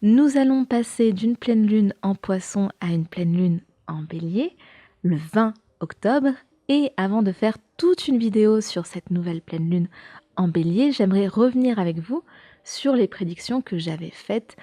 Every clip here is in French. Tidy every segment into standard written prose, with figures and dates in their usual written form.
Nous allons passer d'une pleine lune en Poisson à une pleine lune en Bélier le 20 octobre. Et avant de faire toute une vidéo sur cette nouvelle pleine lune en Bélier, j'aimerais revenir avec vous sur les prédictions que j'avais faites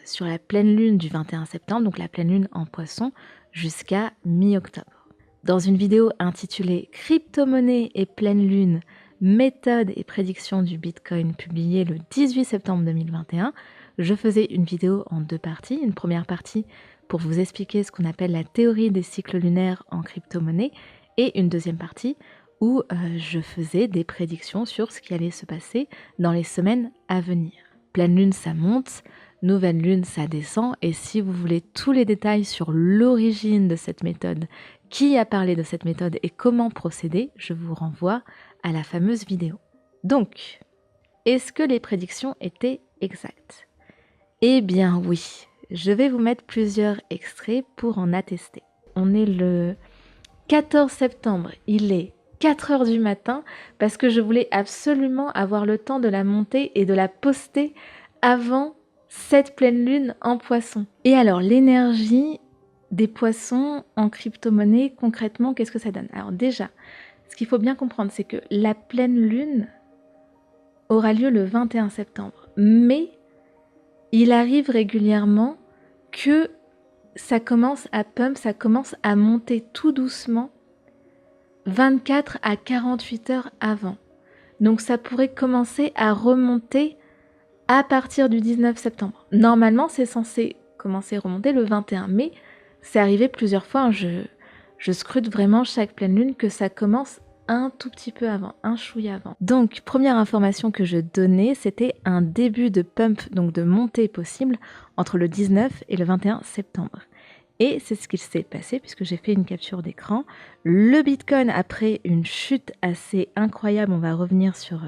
sur la pleine lune du 21 septembre, donc la pleine lune en Poisson, jusqu'à mi-octobre. Dans une vidéo intitulée Crypto-monnaie et pleine lune, méthode et prédictions du Bitcoin publiée le 18 septembre 2021, je faisais une vidéo en deux parties. Une première partie pour vous expliquer ce qu'on appelle la théorie des cycles lunaires en crypto-monnaie et une deuxième partie où je faisais des prédictions sur ce qui allait se passer dans les semaines à venir. Pleine lune, ça monte. Nouvelle lune, ça descend. Et si vous voulez tous les détails sur l'origine de cette méthode, qui a parlé de cette méthode et comment procéder, je vous renvoie à la fameuse vidéo. Donc, est-ce que les prédictions étaient exactes ? Eh bien oui, je vais vous mettre plusieurs extraits pour en attester. On est le 14 septembre, il est 4 heures du matin parce que je voulais absolument avoir le temps de la monter et de la poster avant cette pleine lune en Poisson. Et alors l'énergie des Poissons en crypto-monnaie, concrètement, qu'est-ce que ça donne ? Alors déjà, ce qu'il faut bien comprendre, c'est que la pleine lune aura lieu le 21 septembre, mais il arrive régulièrement que ça commence à pump, ça commence à monter tout doucement 24 à 48 heures avant. Donc ça pourrait commencer à remonter à partir du 19 septembre. Normalement, c'est censé commencer à remonter le 21, mais c'est arrivé plusieurs fois. Je scrute vraiment chaque pleine lune que ça commence un tout petit peu avant, un chouïa avant. Donc, première information que je donnais, c'était un début de pump, donc de montée possible, entre le 19 et le 21 septembre. Et c'est ce qu'il s'est passé puisque j'ai fait une capture d'écran. Le Bitcoin, après une chute assez incroyable, on va revenir sur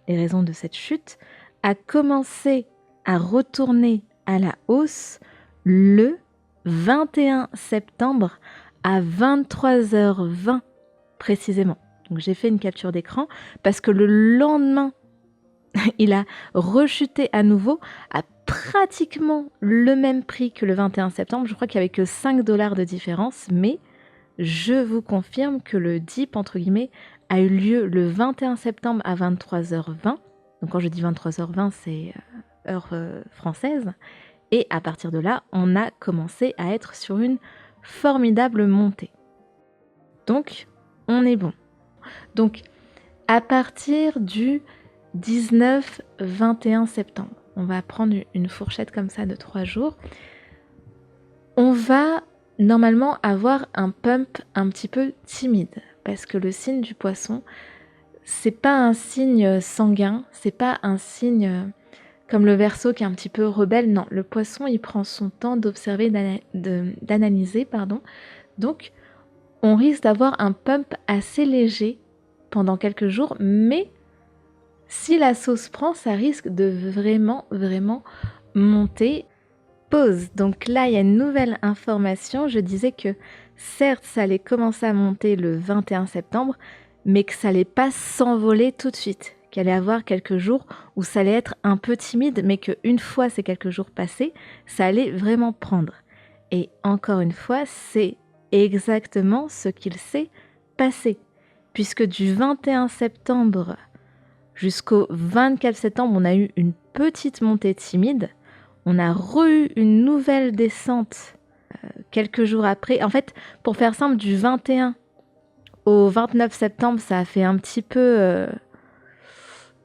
les raisons de cette chute, a commencé à retourner à la hausse le 21 septembre à 23h20 précisément. Donc j'ai fait une capture d'écran parce que le lendemain, il a rechuté à nouveau à pratiquement le même prix que le 21 septembre. Je crois qu'il n'y avait que 5 $ de différence, mais je vous confirme que le dip, entre guillemets, a eu lieu le 21 septembre à 23h20. Donc quand je dis 23h20, c'est heure française. Et à partir de là, on a commencé à être sur une formidable montée. Donc, on est bon. Donc, à partir du 19-21 septembre, on va prendre une fourchette comme ça de 3 jours, on va normalement avoir un pump un petit peu timide parce que le signe du Poisson, c'est pas un signe sanguin, c'est pas un signe comme le Verseau qui est un petit peu rebelle. Non, le Poisson, il prend son temps d'observer, d'analyser, pardon. Donc, on risque d'avoir un pump assez léger pendant quelques jours, mais si la sauce prend, ça risque de vraiment monter. Pause. Donc là, il y a une nouvelle information. Je disais que certes, ça allait commencer à monter le 21 septembre, mais que ça allait pas s'envoler tout de suite. Qu'il allait y avoir quelques jours où ça allait être un peu timide, mais qu'une fois ces quelques jours passés, ça allait vraiment prendre. Et encore une fois, c'est exactement ce qu'il s'est passé. Puisque du 21 septembre jusqu'au 24 septembre, on a eu une petite montée timide. On a eu une nouvelle descente quelques jours après. En fait, pour faire simple, du 21 au 29 septembre, ça a fait un petit peu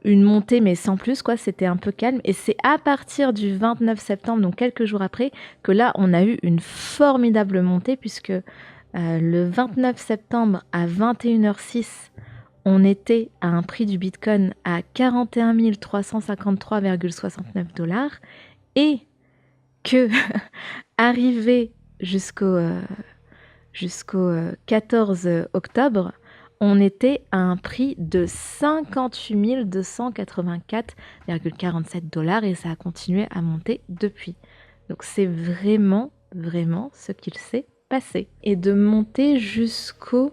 une montée, mais sans plus, quoi. C'était un peu calme. Et c'est à partir du 29 septembre, donc quelques jours après, que là, on a eu une formidable montée, puisque le 29 septembre à 21h06, on était à un prix du Bitcoin à 41 353,69 $. Et que, arrivé jusqu'au 14 octobre, on était à un prix de 58 284,47 $ et ça a continué à monter depuis. Donc c'est vraiment ce qu'il s'est passé. Et de monter jusqu'au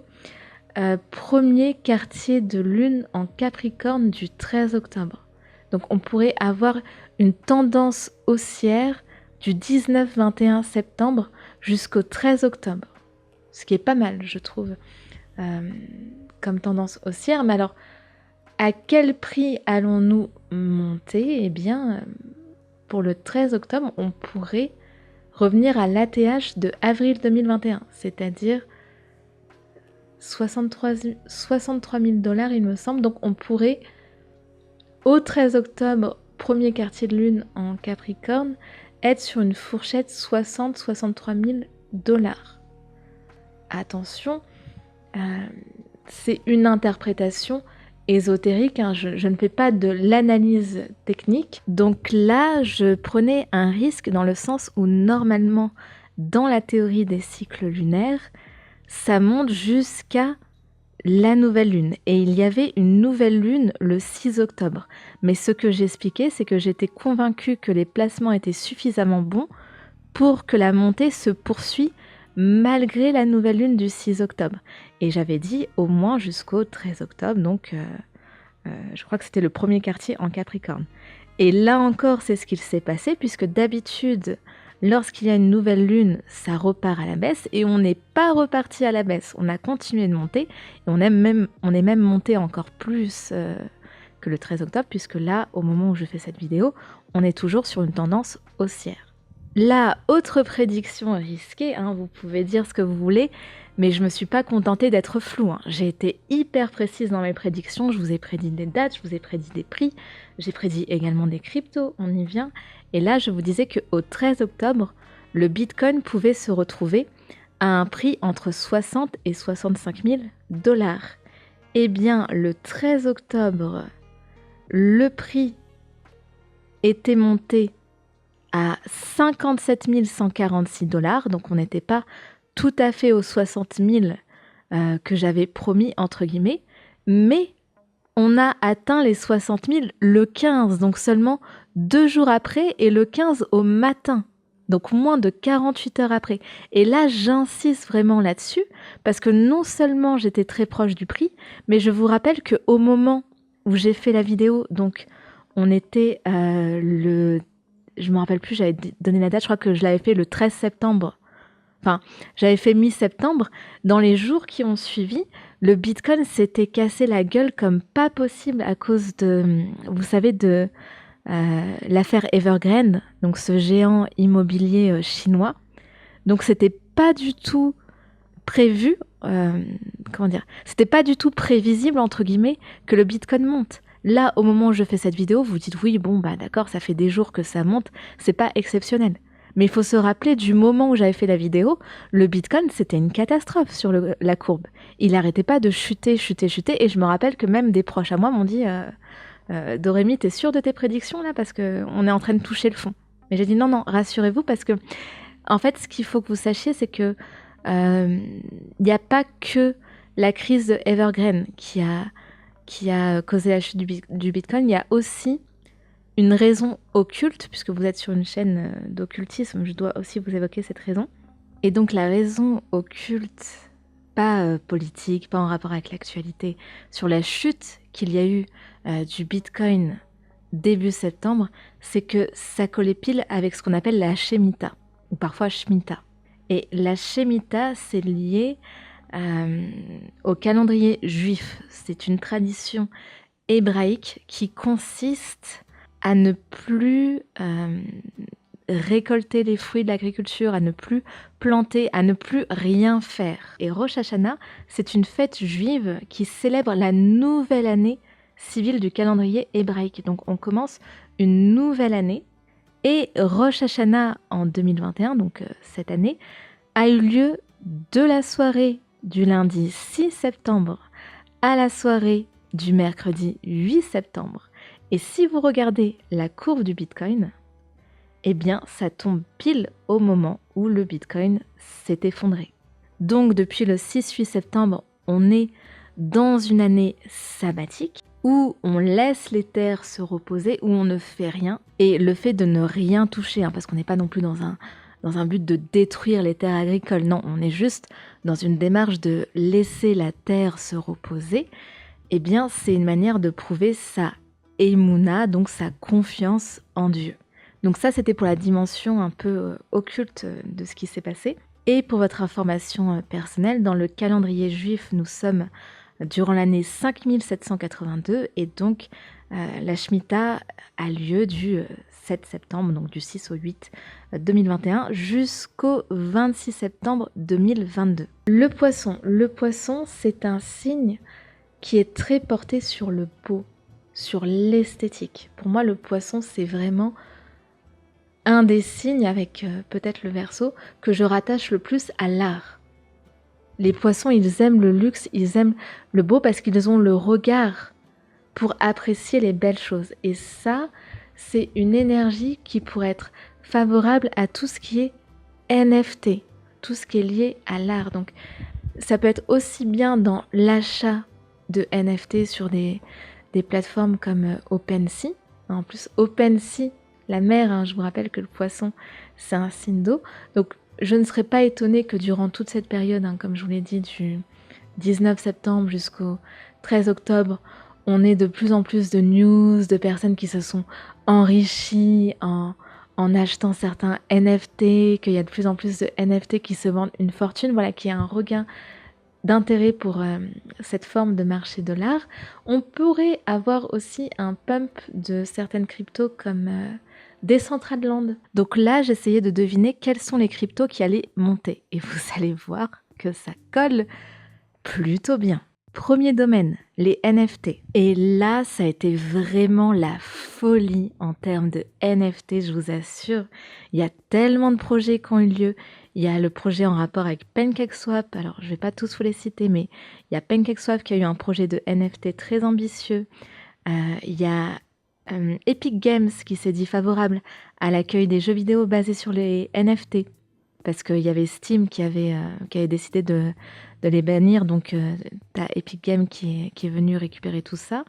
premier quartier de lune en Capricorne du 13 octobre. Donc on pourrait avoir une tendance haussière du 19-21 septembre jusqu'au 13 octobre. Ce qui est pas mal, je trouve, comme tendance haussière. Mais alors, à quel prix allons-nous monter? Eh bien, pour le 13 octobre, on pourrait revenir à l'ATH de avril 2021, c'est-à-dire 63 000 $, il me semble. Donc on pourrait, au 13 octobre, premier quartier de lune en Capricorne, être sur une fourchette 60-63 000 $. Attention, c'est une interprétation ésotérique, hein. Je ne fais pas de l'analyse technique. Donc là, je prenais un risque dans le sens où normalement, dans la théorie des cycles lunaires, ça monte jusqu'à la nouvelle lune. Et il y avait une nouvelle lune le 6 octobre. Mais ce que j'expliquais, c'est que j'étais convaincue que les placements étaient suffisamment bons pour que la montée se poursuive malgré la nouvelle lune du 6 octobre. Et j'avais dit au moins jusqu'au 13 octobre, donc je crois que c'était le premier quartier en Capricorne. Et là encore, c'est ce qu'il s'est passé, puisque d'habitude, lorsqu'il y a une nouvelle lune, ça repart à la baisse, et on n'est pas reparti à la baisse, on a continué de monter, et on est même monté encore plus que le 13 octobre, puisque là, au moment où je fais cette vidéo, on est toujours sur une tendance haussière. La autre prédiction risquée, hein, vous pouvez dire ce que vous voulez, mais je ne me suis pas contentée d'être floue, hein. J'ai été hyper précise dans mes prédictions, je vous ai prédit des dates, je vous ai prédit des prix, j'ai prédit également des cryptos, on y vient. Et là, je vous disais qu'au 13 octobre, le Bitcoin pouvait se retrouver à un prix entre 60 et 65 000 $. Eh bien, le 13 octobre, le prix était monté à 57 146 $, donc on n'était pas tout à fait aux 60 000 que j'avais promis, entre guillemets, mais on a atteint les 60 000 le 15, donc seulement 2 jours après, et le 15 au matin, donc moins de 48 heures après. Et là, j'insiste vraiment là-dessus, parce que non seulement j'étais très proche du prix, mais je vous rappelle qu'au moment où j'ai fait la vidéo, donc on était je me rappelle plus, j'avais donné la date, je crois que je l'avais fait le 13 septembre. Enfin, j'avais fait mi-septembre. Dans les jours qui ont suivi, le Bitcoin s'était cassé la gueule comme pas possible à cause de, vous savez, de l'affaire Evergrande, donc ce géant immobilier chinois. Donc c'était pas du tout prévu, c'était pas du tout prévisible, entre guillemets, que le Bitcoin monte. Là, au moment où je fais cette vidéo, vous dites oui, bon, bah d'accord, ça fait des jours que ça monte, c'est pas exceptionnel. Mais il faut se rappeler du moment où j'avais fait la vidéo, le Bitcoin, c'était une catastrophe sur la courbe. Il n'arrêtait pas de chuter, et je me rappelle que même des proches à moi m'ont dit Dorémy, t'es sûre de tes prédictions là, parce qu'on est en train de toucher le fond. Mais j'ai dit non, rassurez-vous, parce que en fait, ce qu'il faut que vous sachiez, c'est que il n'y a pas que la crise de Evergrande qui a causé la chute du Bitcoin. Il y a aussi une raison occulte, puisque vous êtes sur une chaîne d'occultisme, je dois aussi vous évoquer cette raison. Et donc la raison occulte, pas politique, pas en rapport avec l'actualité, sur la chute qu'il y a eu du Bitcoin début septembre, c'est que ça collait pile avec ce qu'on appelle la Shemitah, ou parfois Shemitah. Et la Shemitah, c'est lié au calendrier juif. C'est une tradition hébraïque qui consiste à ne plus récolter les fruits de l'agriculture, à ne plus planter, à ne plus rien faire. Et Rosh Hashanah, c'est une fête juive qui célèbre la nouvelle année civile du calendrier hébraïque. Donc on commence une nouvelle année, et Rosh Hashanah en 2021, donc cette année, a eu lieu de la soirée du lundi 6 septembre à la soirée du mercredi 8 septembre. Et si vous regardez la courbe du Bitcoin, eh bien, ça tombe pile au moment où le Bitcoin s'est effondré. Donc, depuis le 6-8 septembre, on est dans une année sabbatique où on laisse les terres se reposer, où on ne fait rien. Et le fait de ne rien toucher, hein, parce qu'on n'est pas non plus dans un but de détruire les terres agricoles, non, on est juste dans une démarche de laisser la terre se reposer, eh bien, c'est une manière de prouver sa Eimuna, donc sa confiance en Dieu. Donc ça, c'était pour la dimension un peu occulte de ce qui s'est passé. Et pour votre information personnelle, dans le calendrier juif, nous sommes durant l'année 5782 et donc la Shemitah a lieu du 7 septembre, donc du 6 au 8 2021 jusqu'au 26 septembre 2022. Le poisson, c'est un signe qui est très porté sur le beau, sur l'esthétique. Pour moi, le poisson, c'est vraiment un des signes, avec peut-être le Verseau, que je rattache le plus à l'art. Les poissons, ils aiment le luxe, ils aiment le beau parce qu'ils ont le regard pour apprécier les belles choses. Et ça, c'est une énergie qui pourrait être favorable à tout ce qui est NFT, tout ce qui est lié à l'art. Donc, ça peut être aussi bien dans l'achat de NFT sur des plateformes comme OpenSea. En plus, OpenSea, la mer, je vous rappelle que le poisson, c'est un signe d'eau. Donc, je ne serais pas étonnée que durant toute cette période, comme je vous l'ai dit, du 19 septembre jusqu'au 13 octobre, on ait de plus en plus de news, de personnes qui se sont enrichies en achetant certains NFT, qu'il y a de plus en plus de NFT qui se vendent une fortune, voilà, qu'il y a un regain d'intérêt pour cette forme de marché de l'art. On pourrait avoir aussi un pump de certaines cryptos comme Decentraland. Donc là, j'essayais de deviner quels sont les cryptos qui allaient monter. Et vous allez voir que ça colle plutôt bien. Premier domaine, les NFT. Et là, ça a été vraiment la folie en termes de NFT, je vous assure. Il y a tellement de projets qui ont eu lieu. Il y a le projet en rapport avec PancakeSwap. Alors, je ne vais pas tous vous les citer, mais il y a PancakeSwap qui a eu un projet de NFT très ambitieux. Il y a Epic Games qui s'est dit favorable à l'accueil des jeux vidéo basés sur les NFT. Parce qu'il y avait Steam qui avait décidé de les bannir. Donc, tu as Epic Games qui est venu récupérer tout ça.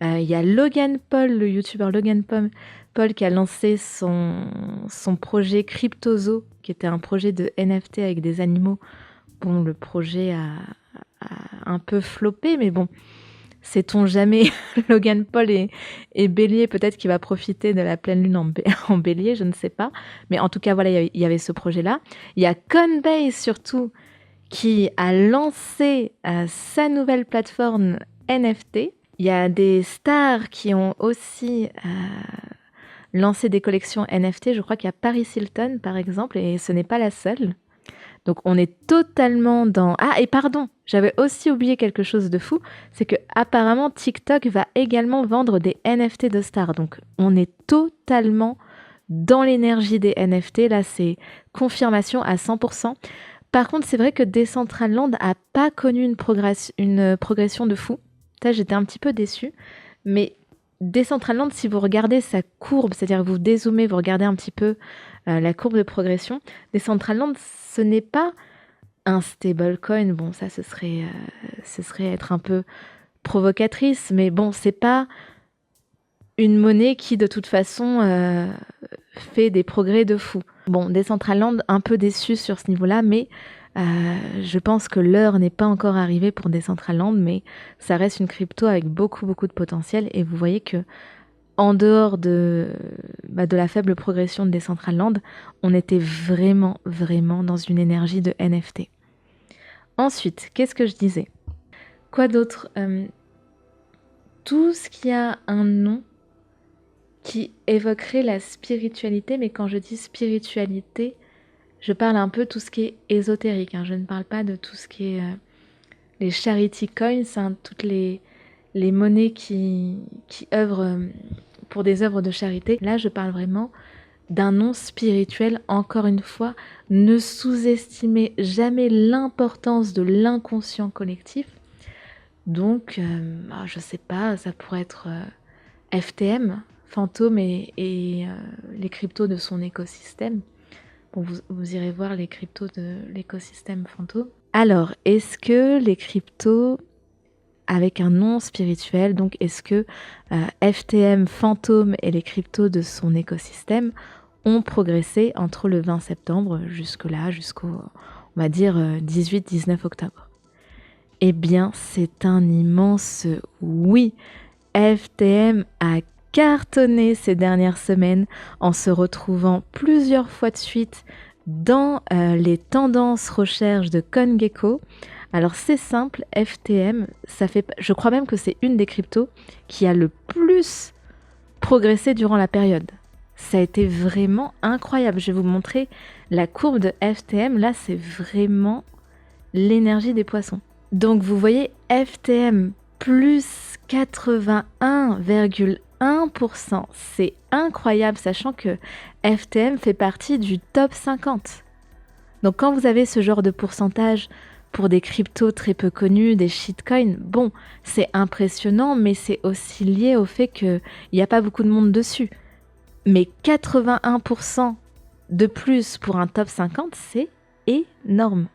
Il y a Logan Paul, le youtubeur Logan Paul qui a lancé son projet Cryptozo, qui était un projet de NFT avec des animaux. Bon, le projet a un peu floppé, mais bon, sait-on jamais. Logan Paul est bélier, peut-être qu'il va profiter de la pleine lune en bélier, je ne sais pas. Mais en tout cas, voilà, il y avait ce projet-là. Il y a Coinbase surtout, qui a lancé sa nouvelle plateforme NFT. Il y a des stars qui ont aussi lancé des collections NFT. Je crois qu'il y a Paris Hilton, par exemple, et ce n'est pas la seule. Donc on est totalement dans... Ah, et pardon, j'avais aussi oublié quelque chose de fou, c'est que apparemment TikTok va également vendre des NFT de stars. Donc on est totalement dans l'énergie des NFT. Là, c'est confirmation à 100%. Par contre, c'est vrai que Decentraland n'a pas connu une progression de fou. Ça, j'étais un petit peu déçue. Mais Decentraland, si vous regardez sa courbe, c'est-à-dire que vous dézoomez, vous regardez un petit peu la courbe de progression, Decentraland, ce n'est pas un stablecoin. Bon, ça, ce serait être un peu provocatrice, mais bon, c'est pas une monnaie qui, de toute façon, fait des progrès de fou. Bon, Decentraland, un peu déçu sur ce niveau-là, mais je pense que l'heure n'est pas encore arrivée pour Decentraland, mais ça reste une crypto avec beaucoup, beaucoup de potentiel, et vous voyez que en dehors de la faible progression de Decentraland, on était vraiment, vraiment dans une énergie de NFT. Ensuite, qu'est-ce que je disais ? Quoi d'autre ? Tout ce qui a un nom qui évoquerait la spiritualité, mais quand je dis spiritualité, je parle un peu tout ce qui est ésotérique. Je ne parle pas de tout ce qui est les charity coins, toutes les monnaies qui œuvrent pour des œuvres de charité. Là, je parle vraiment d'un nom spirituel. Encore une fois, ne sous-estimez jamais l'importance de l'inconscient collectif. Donc, je sais pas, ça pourrait être FTM, Fantôme et les cryptos de son écosystème. Bon, vous irez voir les cryptos de l'écosystème Fantôme. Alors, est-ce que les cryptos avec un nom spirituel, donc est-ce que FTM, Fantôme et les cryptos de son écosystème ont progressé entre le 20 septembre jusqu'au, on va dire, 18-19 octobre ? Eh bien, c'est un immense oui. FTM a cartonné ces dernières semaines en se retrouvant plusieurs fois de suite dans les tendances recherche de CoinGecko. Alors c'est simple, FTM, je crois même que c'est une des cryptos qui a le plus progressé durant la période. Ça a été vraiment incroyable. Je vais vous montrer la courbe de FTM. Là, c'est vraiment l'énergie des poissons. Donc vous voyez FTM plus 81,1%. C'est incroyable, sachant que FTM fait partie du top 50. Donc quand vous avez ce genre de pourcentage pour des cryptos très peu connus, des shitcoins, bon, c'est impressionnant, mais c'est aussi lié au fait qu'il n'y a pas beaucoup de monde dessus. Mais 81% de plus pour un top 50, c'est énorme.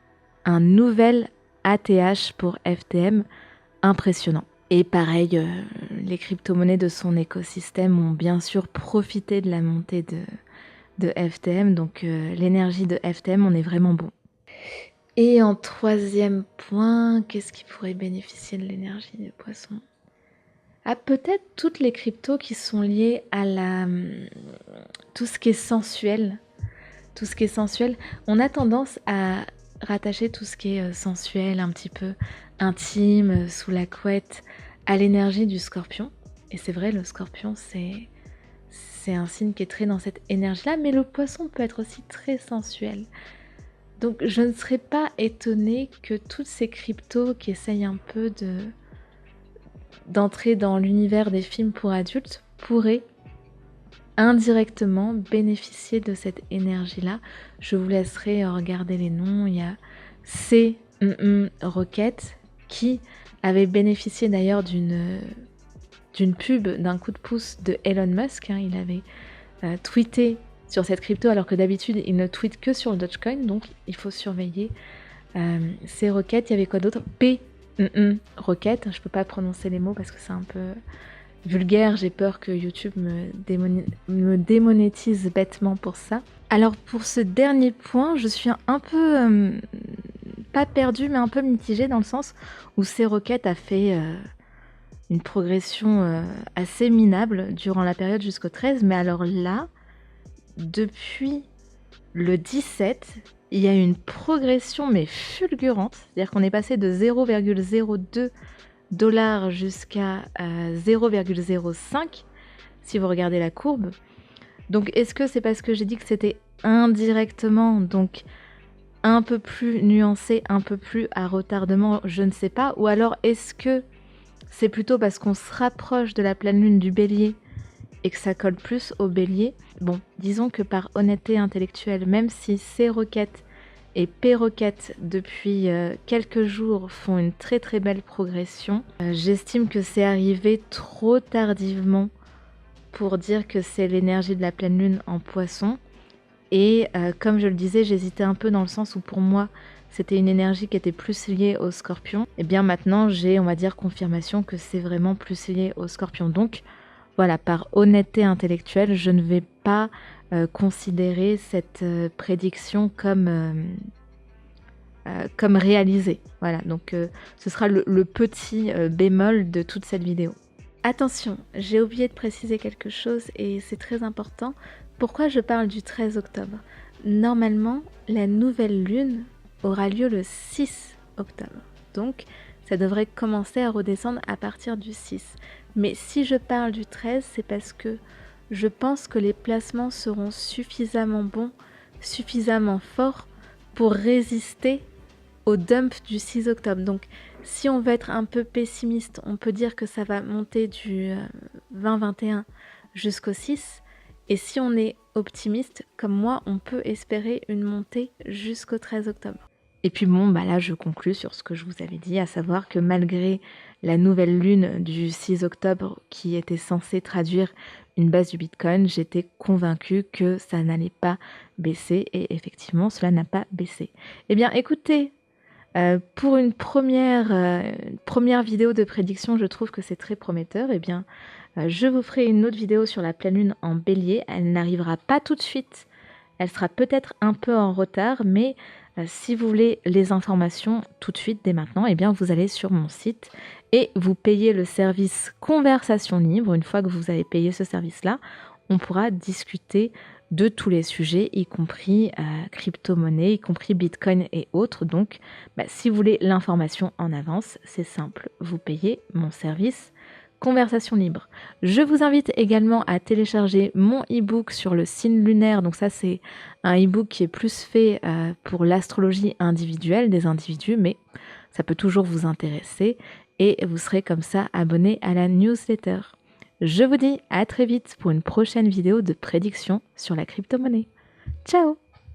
Un nouvel ATH pour FTM, impressionnant. Et pareil, les crypto-monnaies de son écosystème ont bien sûr profité de la montée de FTM. Donc l'énergie de FTM, on est vraiment bon. Et en troisième point, qu'est-ce qui pourrait bénéficier de l'énergie des poissons ? Ah, peut-être toutes les cryptos qui sont liées à tout ce qui est sensuel. Tout ce qui est sensuel, on a tendance à rattacher tout ce qui est sensuel, un petit peu intime, sous la couette, à l'énergie du scorpion. Et c'est vrai, le scorpion, c'est un signe qui est très dans cette énergie-là, mais le poisson peut être aussi très sensuel. Donc je ne serais pas étonnée que toutes ces cryptos qui essayent un peu d'entrer dans l'univers des films pour adultes pourraient indirectement bénéficier de cette énergie-là. Je vous laisserai regarder les noms. Il y a Rocket qui avait bénéficié d'ailleurs d'une pub, d'un coup de pouce de Elon Musk. Il avait tweeté sur cette crypto alors que d'habitude il ne tweete que sur le Dogecoin, donc il faut surveiller ces Rocket. Il y avait quoi d'autre? Rocket, je peux pas prononcer les mots parce que c'est un peu vulgaire, j'ai peur que YouTube me démonétise bêtement pour ça. Alors pour ce dernier point, je suis un peu, pas perdue, mais un peu mitigée dans le sens où ces Rocket a fait une progression assez minable durant la période jusqu'au 13, mais alors là, depuis le 17, il y a une progression mais fulgurante, c'est-à-dire qu'on est passé de 0,02 $ jusqu'à 0,05 si vous regardez la courbe. Donc est-ce que c'est parce que j'ai dit que c'était indirectement, donc un peu plus nuancé, un peu plus à retardement, je ne sais pas, ou alors est-ce que c'est plutôt parce qu'on se rapproche de la pleine lune du bélier et que ça colle plus au bélier? Bon, disons que par honnêteté intellectuelle, même si ces Rocket et P-Rocket depuis quelques jours font une très très belle progression, j'estime que c'est arrivé trop tardivement pour dire que c'est l'énergie de la pleine lune en poisson. Et comme je le disais, j'hésitais un peu dans le sens où pour moi c'était une énergie qui était plus liée au scorpion. Et bien maintenant j'ai, on va dire, confirmation que c'est vraiment plus lié au scorpion. Donc voilà, par honnêteté intellectuelle, je ne vais pas considérer cette prédiction comme réalisée. Voilà, donc ce sera le petit bémol de toute cette vidéo. Attention, j'ai oublié de préciser quelque chose et c'est très important. Pourquoi je parle du 13 octobre? Normalement, la nouvelle lune aura lieu le 6 octobre. Donc, ça devrait commencer à redescendre à partir du 6. Mais si je parle du 13, c'est parce que je pense que les placements seront suffisamment bons, suffisamment forts pour résister au dump du 6 octobre. Donc, si on veut être un peu pessimiste, on peut dire que ça va monter du 20-21 jusqu'au 6. Et si on est optimiste, comme moi, on peut espérer une montée jusqu'au 13 octobre. Et puis bon, bah là, je conclus sur ce que je vous avais dit, à savoir que malgré la nouvelle lune du 6 octobre qui était censée traduire une baisse du Bitcoin, j'étais convaincue que ça n'allait pas baisser. Et effectivement, cela n'a pas baissé. Eh bien, écoutez, pour une première vidéo de prédiction, je trouve que c'est très prometteur. Eh bien, je vous ferai une autre vidéo sur la pleine lune en bélier. Elle n'arrivera pas tout de suite, Elle sera peut-être un peu en retard, mais si vous voulez les informations tout de suite, dès maintenant, eh bien vous allez sur mon site et vous payez le service Conversation Libre. Une fois que vous avez payé ce service-là, on pourra discuter de tous les sujets, y compris crypto-monnaie, y compris Bitcoin et autres. Donc, si vous voulez l'information en avance, c'est simple, vous payez mon service Conversation Libre. Je vous invite également à télécharger mon e-book sur le signe lunaire. Donc ça, c'est un e-book qui est plus fait pour l'astrologie individuelle des individus, mais ça peut toujours vous intéresser et vous serez comme ça abonné à la newsletter. Je vous dis à très vite pour une prochaine vidéo de prédiction sur la crypto-monnaie. Ciao!